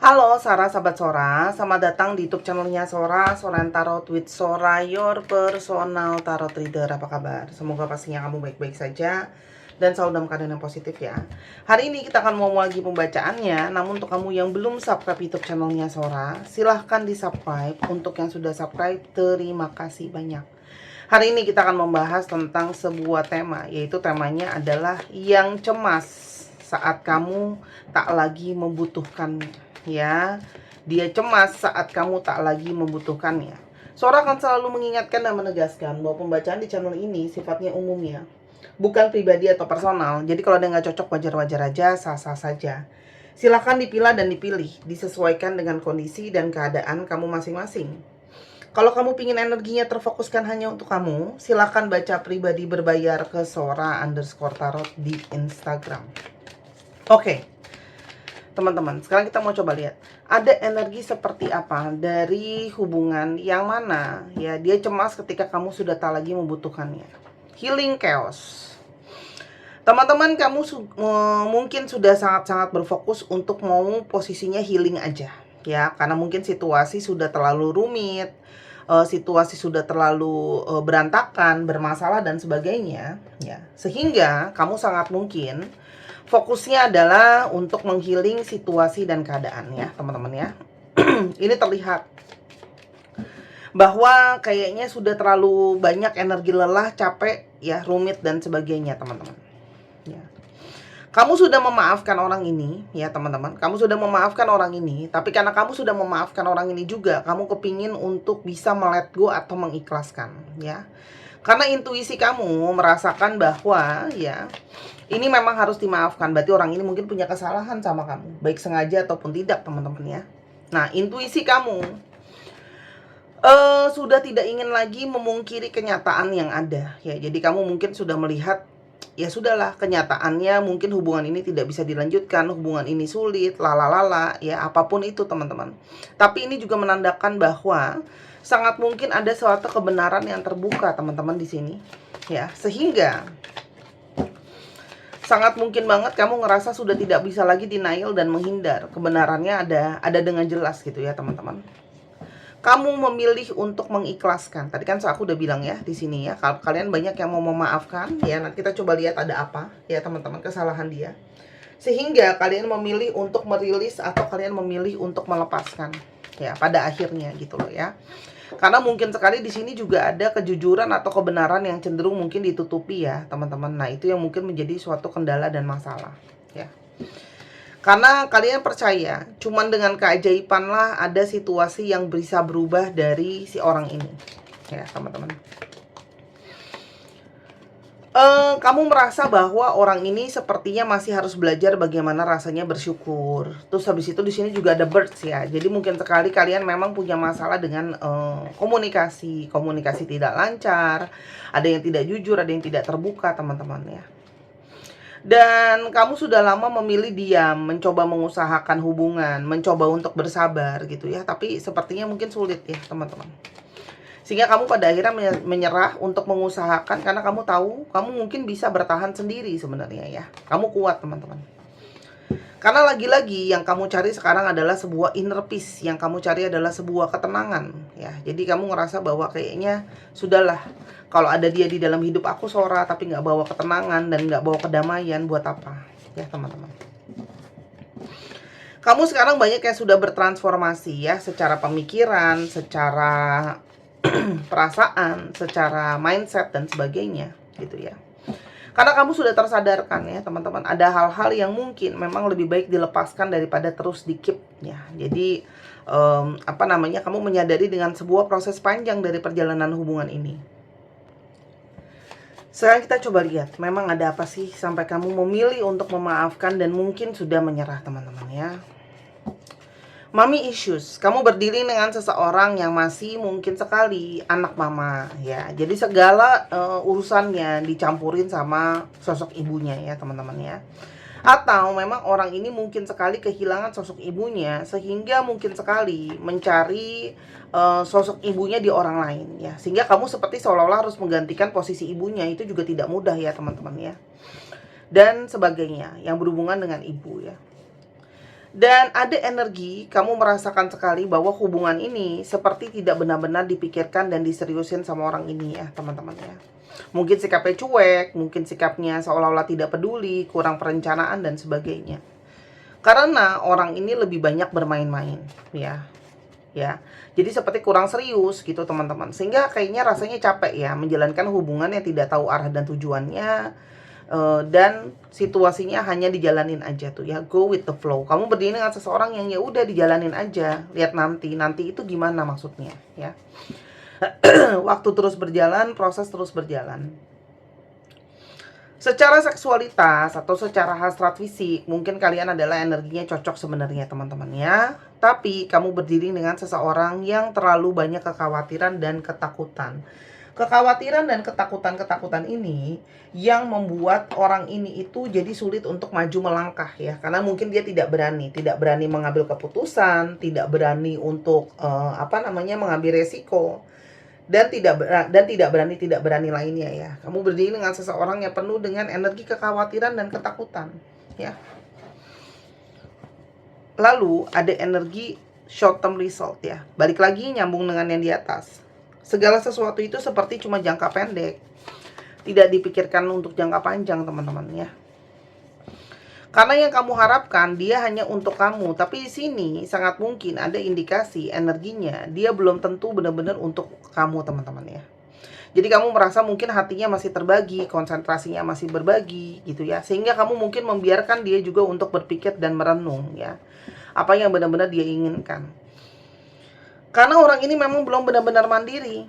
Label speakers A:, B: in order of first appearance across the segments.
A: Halo Sora, sahabat Sora, selamat datang di YouTube channelnya Sora, Soran Tarot with Sora, your personal tarot reader. Apa kabar? Semoga pastinya kamu baik-baik saja dan selalu dalam keadaan yang positif ya. Hari ini kita akan mau lagi pembacaannya, namun untuk kamu yang belum subscribe YouTube channelnya Sora, silahkan di subscribe. Untuk yang sudah subscribe, terima kasih banyak. Hari ini kita akan membahas tentang sebuah tema, yaitu temanya adalah yang cemas saat kamu tak lagi membutuhkannya. Ya, dia cemas saat kamu tak lagi membutuhkannya. Sora akan selalu mengingatkan dan menegaskan bahwa pembacaan di channel ini sifatnya umum ya, bukan pribadi atau personal. Jadi kalau ada yang nggak cocok, wajar-wajar aja, sah-sah saja. Silahkan dipilah dan dipilih, disesuaikan dengan kondisi dan keadaan kamu masing-masing. Kalau kamu pingin energinya terfokuskan hanya untuk kamu, silahkan baca pribadi berbayar ke Sora_tarot di Instagram. Oke. Teman-teman, sekarang kita mau coba lihat ada energi seperti apa dari hubungan yang mana ya dia cemas ketika kamu sudah tak lagi membutuhkannya. Healing chaos. Teman-teman, kamu mungkin sudah sangat-sangat berfokus untuk mau posisinya healing aja ya, karena mungkin situasi sudah terlalu rumit, situasi sudah terlalu berantakan, bermasalah dan sebagainya ya, sehingga kamu sangat mungkin fokusnya adalah untuk menghealing situasi dan keadaan ya teman-teman ya. Ini terlihat bahwa kayaknya sudah terlalu banyak energi lelah, capek ya, rumit dan sebagainya teman-teman ya. Kamu sudah memaafkan orang ini ya teman-teman, kamu sudah memaafkan orang ini, tapi karena kamu sudah memaafkan orang ini juga, kamu kepingin untuk bisa melet go atau mengikhlaskan ya. Karena intuisi kamu merasakan bahwa ya ini memang harus dimaafkan. Berarti orang ini mungkin punya kesalahan sama kamu, baik sengaja ataupun tidak teman-teman ya. Nah, intuisi kamu sudah tidak ingin lagi memungkiri kenyataan yang ada ya. Jadi kamu mungkin sudah melihat ya sudahlah, kenyataannya mungkin hubungan ini tidak bisa dilanjutkan, hubungan ini sulit, lalalala ya, apapun itu teman-teman. Tapi ini juga menandakan bahwa sangat mungkin ada suatu kebenaran yang terbuka teman-teman di sini ya, sehingga sangat mungkin banget kamu ngerasa sudah tidak bisa lagi denial dan menghindar. Kebenarannya ada dengan jelas gitu ya teman-teman. Kamu memilih untuk mengikhlaskan. Tadi kan aku udah bilang ya di sini ya, kalau kalian banyak yang mau memaafkan ya, nanti kita coba lihat ada apa ya teman-teman kesalahan dia, sehingga kalian memilih untuk merilis atau kalian memilih untuk melepaskan ya pada akhirnya gitu loh ya. Karena mungkin sekali di sini juga ada kejujuran atau kebenaran yang cenderung mungkin ditutupi ya teman-teman. Nah, itu yang mungkin menjadi suatu kendala dan masalah ya. Karena kalian percaya cuman dengan keajaiban lah ada situasi yang bisa berubah dari si orang ini ya teman-teman. Kamu merasa bahwa orang ini sepertinya masih harus belajar bagaimana rasanya bersyukur. Terus habis itu di sini juga ada birds ya. Jadi mungkin sekali kalian memang punya masalah dengan komunikasi tidak lancar, ada yang tidak jujur, ada yang tidak terbuka teman-teman ya. Dan kamu sudah lama memilih diam, mencoba mengusahakan hubungan, mencoba untuk bersabar gitu ya. Tapi sepertinya mungkin sulit ya teman-teman. Sehingga kamu pada akhirnya menyerah untuk mengusahakan, karena kamu tahu kamu mungkin bisa bertahan sendiri sebenarnya ya. Kamu kuat teman-teman. Karena lagi-lagi yang kamu cari sekarang adalah sebuah inner peace, yang kamu cari adalah sebuah ketenangan ya. Jadi kamu ngerasa bahwa kayaknya sudahlah, kalau ada dia di dalam hidup aku Sora tapi nggak bawa ketenangan dan nggak bawa kedamaian, buat apa ya teman-teman. Kamu sekarang banyak yang sudah bertransformasi ya, secara pemikiran, secara perasaan, secara mindset dan sebagainya gitu ya. Karena kamu sudah tersadarkan ya teman-teman, ada hal-hal yang mungkin memang lebih baik dilepaskan daripada terus di-keep ya. Jadi kamu menyadari dengan sebuah proses panjang dari perjalanan hubungan ini. Sekarang kita coba lihat memang ada apa sih sampai kamu memilih untuk memaafkan dan mungkin sudah menyerah teman-teman ya. Mommy issues, kamu berdiri dengan seseorang yang masih mungkin sekali anak mama ya. Jadi segala urusannya dicampurin sama sosok ibunya ya teman-teman ya. Atau memang orang ini mungkin sekali kehilangan sosok ibunya, sehingga mungkin sekali mencari sosok ibunya di orang lain ya. Sehingga kamu seperti seolah-olah harus menggantikan posisi ibunya, itu juga tidak mudah ya teman-teman ya. Dan sebagainya yang berhubungan dengan ibu ya. Dan ada energi, kamu merasakan sekali bahwa hubungan ini seperti tidak benar-benar dipikirkan dan diseriusin sama orang ini ya, teman-teman ya. Mungkin sikapnya cuek, mungkin sikapnya seolah-olah tidak peduli, kurang perencanaan dan sebagainya. Karena orang ini lebih banyak bermain-main, ya. Ya. Jadi seperti kurang serius gitu, teman-teman. Sehingga kayaknya rasanya capek ya menjalankan hubungan yang tidak tahu arah dan tujuannya. Dan situasinya hanya dijalanin aja tuh ya, go with the flow. Kamu berdiri dengan seseorang yang ya udah dijalanin aja, lihat nanti itu gimana maksudnya ya. Waktu terus berjalan, proses terus berjalan. Secara seksualitas atau secara hasrat fisik, mungkin kalian adalah energinya cocok sebenarnya teman-teman ya. Tapi kamu berdiri dengan seseorang yang terlalu banyak kekhawatiran dan ketakutan. Kekhawatiran dan ketakutan-ketakutan ini yang membuat orang ini itu jadi sulit untuk maju melangkah ya. Karena mungkin dia tidak berani mengambil keputusan, tidak berani untuk mengambil resiko. Dan tidak berani lainnya ya. Kamu berdiri dengan seseorang yang penuh dengan energi kekhawatiran dan ketakutan ya. Lalu ada energi short term result ya. Balik lagi nyambung dengan yang di atas. Segala sesuatu itu seperti cuma jangka pendek, tidak dipikirkan untuk jangka panjang teman-teman ya. Karena yang kamu harapkan dia hanya untuk kamu, tapi di sini sangat mungkin ada indikasi energinya dia belum tentu benar-benar untuk kamu teman-teman ya. Jadi kamu merasa mungkin hatinya masih terbagi, konsentrasinya masih berbagi gitu ya. Sehingga kamu mungkin membiarkan dia juga untuk berpikir dan merenung ya. Apa yang benar-benar dia inginkan. Karena orang ini memang belum benar-benar mandiri.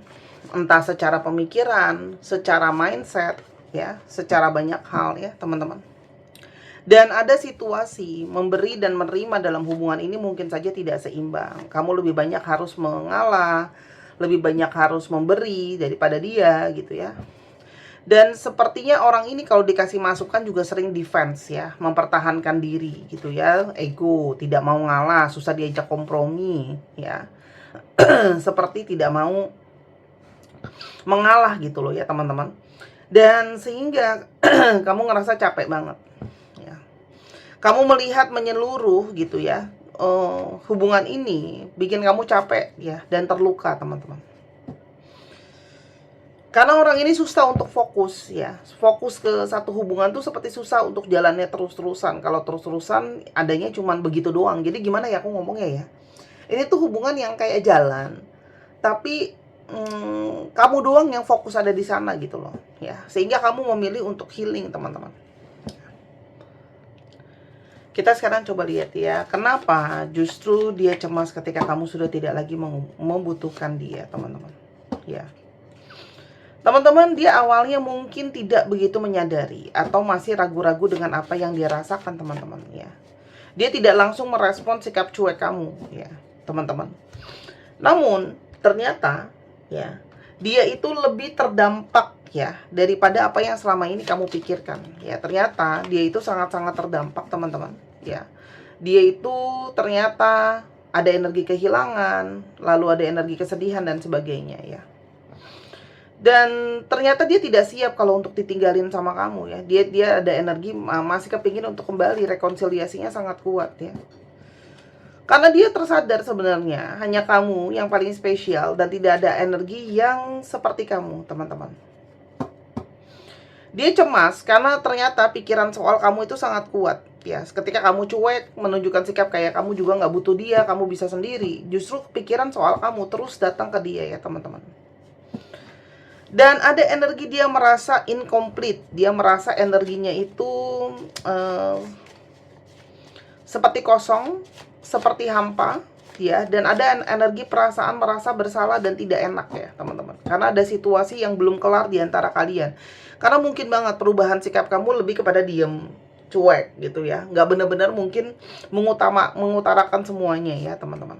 A: Entah secara pemikiran, secara mindset ya, secara banyak hal ya teman-teman. Dan ada situasi memberi dan menerima dalam hubungan ini mungkin saja tidak seimbang. Kamu lebih banyak harus mengalah, lebih banyak harus memberi daripada dia gitu ya. Dan sepertinya orang ini kalau dikasih masukan juga sering defense ya, mempertahankan diri gitu ya, ego, tidak mau ngalah, susah diajak kompromi ya. Seperti tidak mau mengalah gitu loh ya teman-teman. Dan sehingga kamu ngerasa capek banget ya. Kamu melihat menyeluruh gitu ya, hubungan ini bikin kamu capek ya dan terluka teman-teman. Karena orang ini susah untuk fokus ya. Fokus ke satu hubungan tuh seperti susah untuk jalannya terus-terusan. Kalau terus-terusan adanya cuman begitu doang. Jadi gimana ya aku ngomongnya ya. Ini tuh hubungan yang kayak jalan, tapi kamu doang yang fokus ada di sana gitu loh ya. Sehingga kamu memilih untuk healing teman-teman. Kita sekarang coba lihat ya, kenapa justru dia cemas ketika kamu sudah tidak lagi membutuhkan dia teman-teman ya. Teman-teman, dia awalnya mungkin tidak begitu menyadari atau masih ragu-ragu dengan apa yang dia rasakan teman-teman ya. Dia tidak langsung merespon sikap cuek kamu ya teman-teman. Namun ternyata ya, dia itu lebih terdampak ya daripada apa yang selama ini kamu pikirkan ya. Ternyata dia itu sangat-sangat terdampak teman-teman ya. Dia itu ternyata ada energi kehilangan, lalu ada energi kesedihan dan sebagainya ya. Dan ternyata dia tidak siap kalau untuk ditinggalin sama kamu ya. Dia ada energi masih kepingin untuk kembali, rekonsiliasinya sangat kuat ya. Karena dia tersadar sebenarnya hanya kamu yang paling spesial dan tidak ada energi yang seperti kamu, teman-teman. Dia cemas karena ternyata pikiran soal kamu itu sangat kuat. Ya, ketika kamu cuek, menunjukkan sikap kayak kamu juga nggak butuh dia, kamu bisa sendiri. Justru pikiran soal kamu terus datang ke dia ya, teman-teman. Dan ada energi dia merasa incomplete. Dia merasa energinya itu seperti kosong, seperti hampa ya, dan ada energi perasaan merasa bersalah dan tidak enak ya teman-teman, karena ada situasi yang belum kelar di antara kalian. Karena mungkin banget perubahan sikap kamu lebih kepada diem, cuek gitu ya, nggak benar-benar mungkin mengutarakan semuanya ya teman-teman.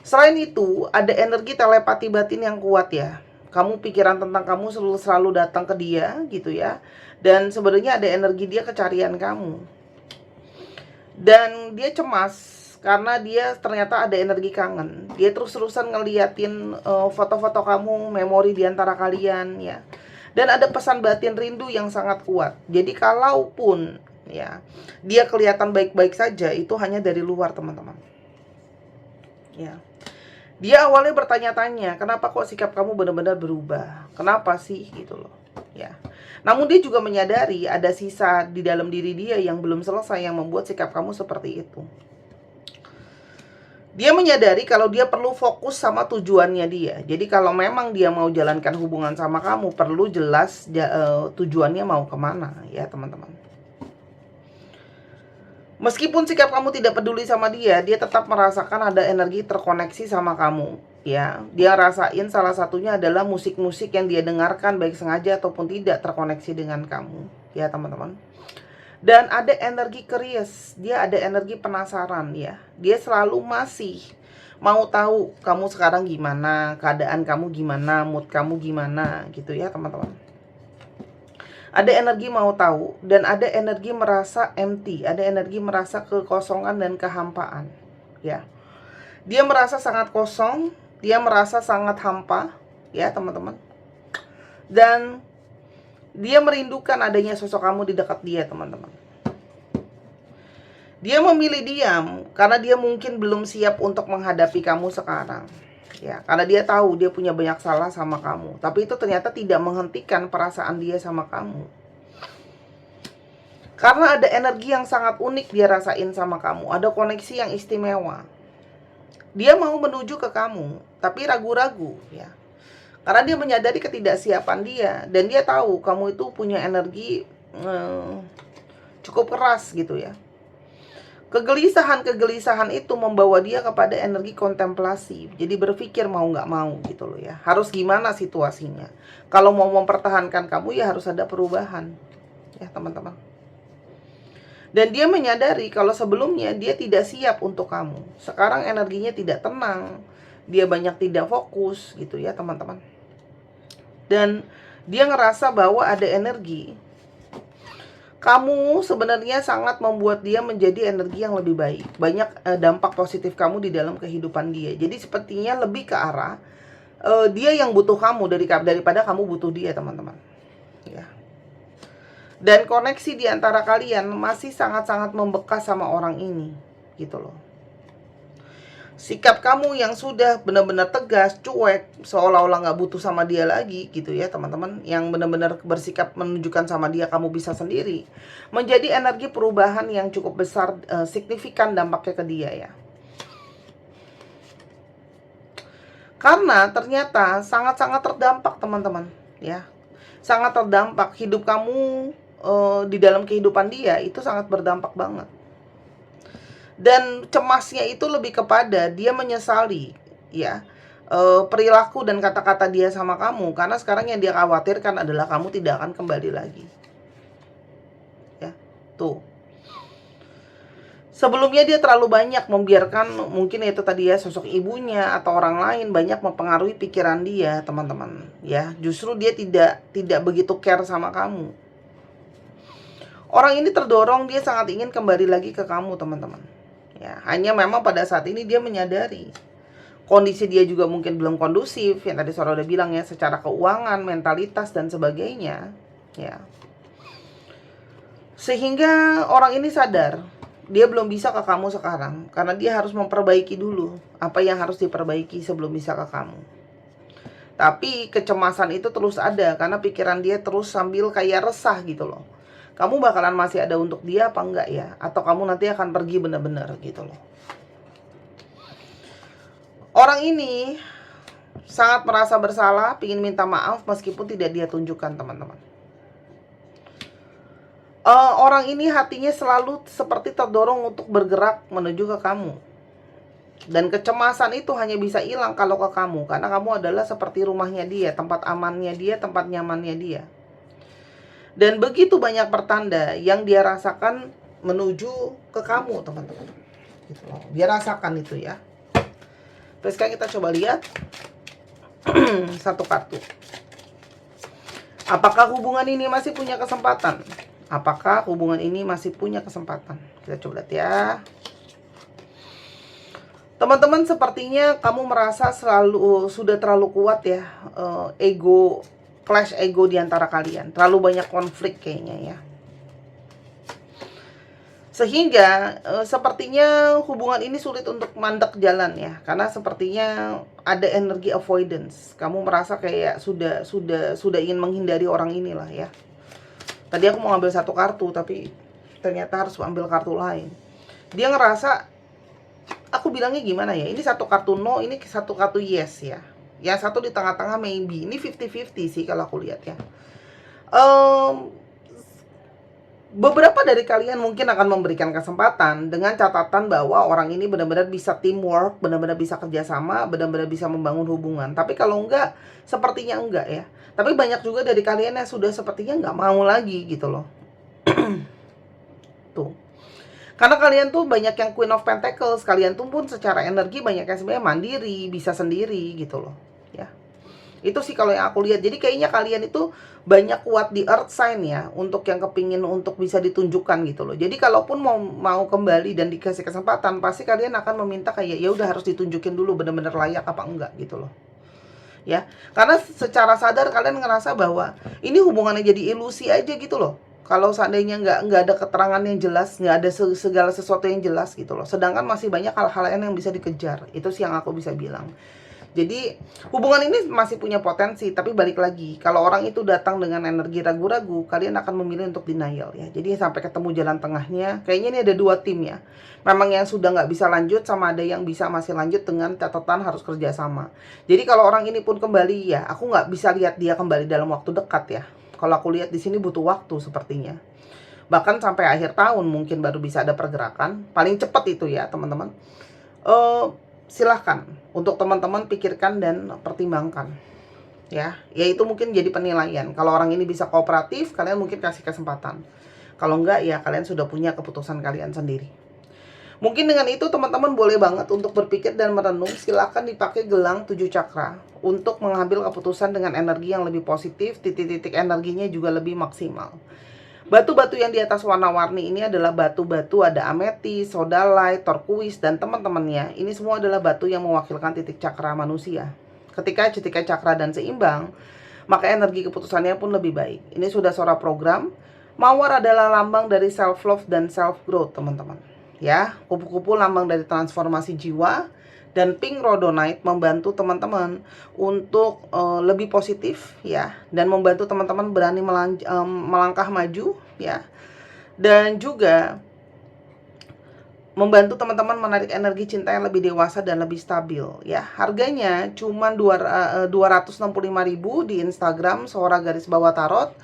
A: Selain itu ada energi telepati batin yang kuat ya. Kamu pikiran tentang kamu selalu datang ke dia gitu ya, dan sebenarnya ada energi dia kecarian kamu. Dan dia cemas karena dia ternyata ada energi kangen. Dia terus-terusan ngeliatin foto-foto kamu, memori di antara kalian ya. Dan ada pesan batin rindu yang sangat kuat. Jadi kalaupun ya. Dia kelihatan baik-baik saja itu hanya dari luar, teman-teman. Ya. Dia awalnya bertanya-tanya, kenapa kok sikap kamu benar-benar berubah? Kenapa sih gitu loh, ya. Namun dia juga menyadari ada sisa di dalam diri dia yang belum selesai yang membuat sikap kamu seperti itu. Dia menyadari kalau dia perlu fokus sama tujuannya dia. Jadi kalau memang dia mau jalankan hubungan sama kamu, perlu jelas tujuannya mau kemana, ya teman-teman. Meskipun sikap kamu tidak peduli sama dia tetap merasakan ada energi terkoneksi sama kamu, ya. Dia rasain salah satunya adalah musik-musik yang dia dengarkan baik sengaja ataupun tidak terkoneksi dengan kamu, ya teman-teman. Dan ada energi curious, dia ada energi penasaran, ya. Dia selalu masih mau tahu kamu sekarang gimana, keadaan kamu gimana, mood kamu gimana, gitu ya teman-teman. Ada energi mau tahu, dan ada energi merasa empty, ada energi merasa kekosongan dan kehampaan, ya. Dia merasa sangat kosong, dia merasa sangat hampa, ya teman-teman. Dan dia merindukan adanya sosok kamu di dekat dia, teman-teman. Dia memilih diam karena dia mungkin belum siap untuk menghadapi kamu sekarang, ya. Karena dia tahu dia punya banyak salah sama kamu, tapi itu ternyata tidak menghentikan perasaan dia sama kamu. Karena ada energi yang sangat unik dia rasain sama kamu, ada koneksi yang istimewa. Dia mau menuju ke kamu, tapi ragu-ragu, ya. Karena dia menyadari ketidaksiapan dia, dan dia tahu kamu itu punya energi cukup keras gitu ya. Kegelisahan itu membawa dia kepada energi kontemplasi. Jadi berpikir mau nggak mau gitu loh ya. Harus gimana situasinya. Kalau mau mempertahankan kamu ya harus ada perubahan. Ya teman-teman. Dan dia menyadari kalau sebelumnya dia tidak siap untuk kamu. Sekarang energinya tidak tenang. Dia banyak tidak fokus gitu ya teman-teman. Dan dia ngerasa bahwa ada energi. Kamu sebenarnya sangat membuat dia menjadi energi yang lebih baik. Banyak dampak positif kamu di dalam kehidupan dia. Jadi sepertinya lebih ke arah dia yang butuh kamu daripada kamu butuh dia, teman-teman. Ya. Dan koneksi di antara kalian masih sangat-sangat membekas sama orang ini, gitu loh. Sikap kamu yang sudah benar-benar tegas, cuek, seolah-olah nggak butuh sama dia lagi gitu ya teman-teman. Yang benar-benar bersikap menunjukkan sama dia kamu bisa sendiri. Menjadi energi perubahan yang cukup besar, signifikan dampaknya ke dia ya. Karena ternyata sangat-sangat terdampak teman-teman ya. Sangat terdampak hidup kamu di dalam kehidupan dia itu sangat berdampak banget. Dan cemasnya itu lebih kepada dia menyesali ya perilaku dan kata-kata dia sama kamu. Karena sekarang yang dia khawatirkan adalah kamu tidak akan kembali lagi. Ya, tuh. Sebelumnya dia terlalu banyak membiarkan mungkin itu tadi ya sosok ibunya atau orang lain banyak mempengaruhi pikiran dia, teman-teman. Ya, justru dia tidak begitu care sama kamu. Orang ini terdorong dia sangat ingin kembali lagi ke kamu, teman-teman. Ya, hanya memang pada saat ini dia menyadari kondisi dia juga mungkin belum kondusif, yang tadi Sora udah bilang ya, secara keuangan, mentalitas dan sebagainya, ya. Sehingga orang ini sadar dia belum bisa ke kamu sekarang karena dia harus memperbaiki dulu apa yang harus diperbaiki sebelum bisa ke kamu. Tapi kecemasan itu terus ada karena pikiran dia terus sambil kayak resah gitu loh. Kamu bakalan masih ada untuk dia apa enggak ya? Atau kamu nanti akan pergi benar-benar gitu loh. Orang ini sangat merasa bersalah, ingin minta maaf meskipun tidak dia tunjukkan, teman-teman. Orang ini hatinya selalu seperti terdorong untuk bergerak menuju ke kamu. Dan kecemasan itu hanya bisa hilang kalau ke kamu. Karena kamu adalah seperti rumahnya dia, tempat amannya dia, tempat nyamannya dia. Dan begitu banyak pertanda yang dia rasakan menuju ke kamu, teman-teman. Gitu loh. Dia rasakan itu ya. Terus sekarang kita coba lihat satu kartu. Apakah hubungan ini masih punya kesempatan? Apakah hubungan ini masih punya kesempatan? Kita coba lihat ya. Teman-teman, sepertinya kamu merasa sudah terlalu kuat ya, clash ego di antara kalian. Terlalu banyak konflik kayaknya ya. Sehingga sepertinya hubungan ini sulit untuk mandek jalan ya, karena sepertinya ada energi avoidance. Kamu merasa kayak sudah ingin menghindari orang inilah ya. Tadi aku mau ambil satu kartu tapi ternyata harus ambil kartu lain. Dia ngerasa, aku bilangnya gimana ya, ini satu kartu no, ini satu kartu yes ya. Yang satu di tengah-tengah maybe. Ini 50-50 sih kalau aku lihat ya. Beberapa dari kalian mungkin akan memberikan kesempatan dengan catatan bahwa orang ini benar-benar bisa teamwork, benar-benar bisa kerjasama, benar-benar bisa membangun hubungan. Tapi kalau enggak, sepertinya enggak ya. Tapi banyak juga dari kalian yang sudah sepertinya enggak mau lagi gitu loh. Tuh. Karena kalian tuh banyak yang Queen of Pentacles, kalian tuh pun secara energi banyak yang sebenarnya mandiri, bisa sendiri gitu loh. Ya. Itu sih kalau yang aku lihat. Jadi kayaknya kalian itu banyak kuat di earth sign ya, untuk yang kepingin untuk bisa ditunjukkan gitu loh. Jadi kalaupun mau kembali dan dikasih kesempatan, pasti kalian akan meminta kayak ya udah harus ditunjukin dulu bener-bener layak apa enggak gitu loh. Ya, karena secara sadar kalian ngerasa bahwa ini hubungannya jadi ilusi aja gitu loh. Kalau seandainya nggak ada keterangan yang jelas, nggak ada segala sesuatu yang jelas gitu loh. Sedangkan masih banyak hal-hal lain yang bisa dikejar. Itu sih yang aku bisa bilang. Jadi hubungan ini masih punya potensi, tapi balik lagi, kalau orang itu datang dengan energi ragu-ragu, kalian akan memilih untuk denial ya. Jadi sampai ketemu jalan tengahnya, kayaknya ini ada dua tim ya. Memang yang sudah nggak bisa lanjut, sama ada yang bisa masih lanjut dengan catatan harus kerjasama. Jadi kalau orang ini pun kembali ya, aku nggak bisa lihat dia kembali dalam waktu dekat ya. Kalau aku lihat di sini butuh waktu sepertinya. Bahkan sampai akhir tahun mungkin baru bisa ada pergerakan. Paling cepat itu ya teman-teman. Silahkan untuk teman-teman pikirkan dan pertimbangkan ya. Itu mungkin jadi penilaian. Kalau orang ini bisa kooperatif, kalian mungkin kasih kesempatan. Kalau enggak ya kalian sudah punya keputusan kalian sendiri. Mungkin dengan itu teman-teman boleh banget untuk berpikir dan merenung. Silahkan dipakai gelang 7 cakra untuk mengambil keputusan dengan energi yang lebih positif. Titik-titik energinya juga lebih maksimal. Batu-batu yang di atas warna-warni ini adalah batu-batu, ada ametis, sodalite, turquoise, dan teman-temannya. Ini semua adalah batu yang mewakilkan titik cakra manusia. Ketika titik cakra dan seimbang, maka energi keputusannya pun lebih baik. Ini sudah suara program. Mawar adalah lambang dari self-love dan self-growth, teman-teman. Ya, kupu-kupu lambang dari transformasi jiwa. Dan pink rhodonite membantu teman-teman untuk lebih positif ya, dan membantu teman-teman berani melangkah maju ya, dan juga membantu teman-teman menarik energi cinta yang lebih dewasa dan lebih stabil ya. Harganya cuma 265.000 di Instagram Sora garis bawah tarot.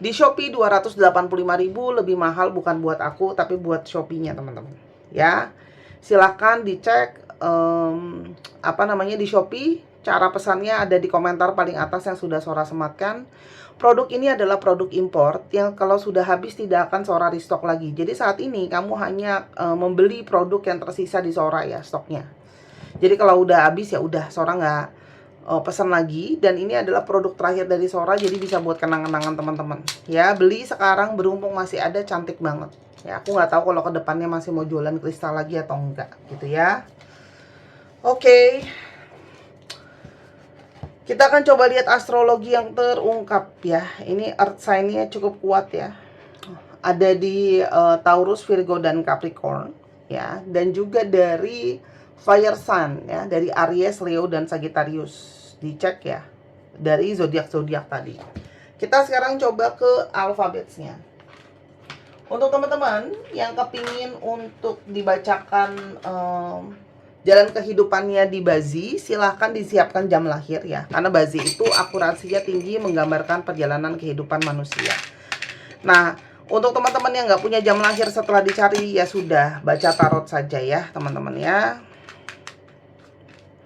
A: Di Shopee 285.000, lebih mahal bukan buat aku tapi buat Shopee-nya teman-teman ya. Silahkan dicek di Shopee. Cara pesannya ada di komentar paling atas yang sudah Sora sematkan. Produk ini adalah produk import yang kalau sudah habis tidak akan Sora restock lagi. Jadi saat ini kamu hanya membeli produk yang tersisa di Sora ya, stoknya. Jadi kalau udah habis ya udah, Sora nggak pesan lagi. Dan ini adalah produk terakhir dari Sora, jadi bisa buat kenang-kenangan teman-teman ya. Beli sekarang berhubung masih ada, cantik banget ya. Aku nggak tahu kalau kedepannya masih mau jualan kristal lagi atau enggak gitu ya. Oke. Kita akan coba lihat astrologi yang terungkap ya. Ini earth sign-nya cukup kuat ya. Ada di Taurus, Virgo, dan Capricorn ya. Dan juga dari fire sign ya, dari Aries, Leo, dan Sagittarius. Dicek ya dari zodiak-zodiak tadi. Kita sekarang coba ke alfabetnya. Untuk teman-teman yang kepingin untuk dibacakan jalan kehidupannya di Bazi, silahkan disiapkan jam lahir ya. Karena Bazi itu akurasinya tinggi, menggambarkan perjalanan kehidupan manusia. Nah, untuk teman-teman yang nggak punya jam lahir setelah dicari, ya sudah, baca tarot saja ya teman-teman ya.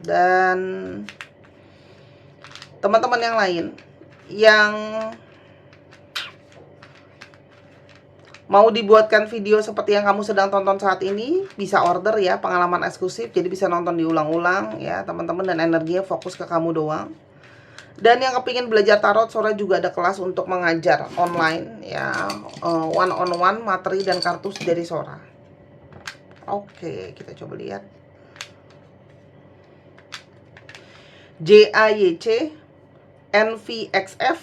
A: Dan teman-teman yang lain yang mau dibuatkan video seperti yang kamu sedang tonton saat ini, bisa order ya, pengalaman eksklusif. Jadi bisa nonton diulang-ulang ya teman-teman, dan energinya fokus ke kamu doang. Dan yang kepingin belajar tarot, Sora juga ada kelas untuk mengajar online ya, one on one, materi dan kartu dari Sora. Oke, kita coba lihat. JAYC, NVXF,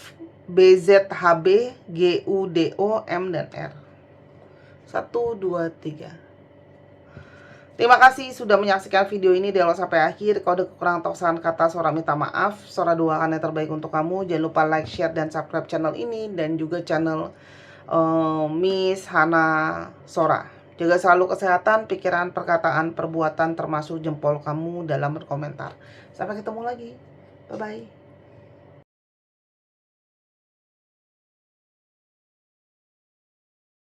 A: BZHB, GUDO, M dan R. 1, 2, 3. Terima kasih sudah menyaksikan video ini dari awal sampai akhir. Kalau ada kekurangan atau kesalahan kata, Sora minta maaf. Sora doakan yang terbaik untuk kamu. Jangan lupa like, share, dan subscribe channel ini. Dan juga channel Miss Hana Sora. Jaga selalu kesehatan, pikiran, perkataan, perbuatan, termasuk jempol kamu dalam berkomentar. Sampai ketemu lagi. Bye-bye.